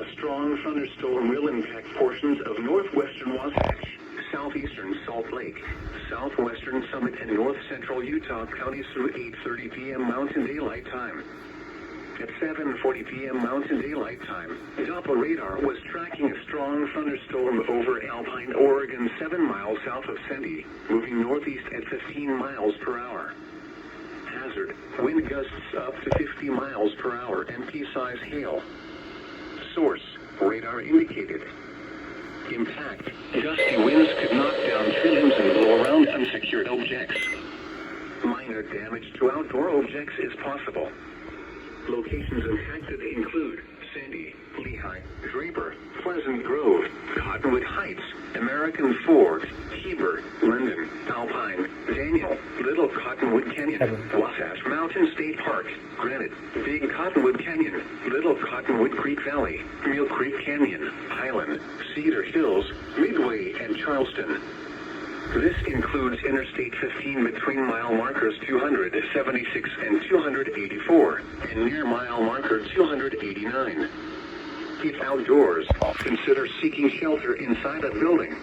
A strong thunderstorm will impact portions of northwestern Wasatch, southeastern Salt Lake, southwestern Summit, and north central Utah counties through 8:30 p.m. Mountain Daylight Time. At 7:40 p.m. Mountain Daylight Time, Doppler radar was tracking a strong thunderstorm over Alpine, Oregon, 7 miles south of Sandy, moving northeast at 15 miles per hour. Hazard: wind gusts up to 50 miles per hour and pea-size hail. Source: radar indicated. Impact: gusty winds could knock down tree limbs and blow around unsecured objects. Minor damage to outdoor objects is possible. Locations impacted include Sandy, Lehigh, Draper, Pleasant Grove, Cottonwood Heights, American Fork, Heber, Linden, Alpine, Daniel, Little Cottonwood Canyon, Wasatch Mountain State Park, Granite, Big Cottonwood Canyon, Little Cottonwood Creek Valley, Mill Creek Canyon, Highland, Cedar Hills, Midway, and Charleston. This includes Interstate 15 between mile markers 276 and 284, and near mile marker 289. If outdoors, consider seeking shelter inside a building.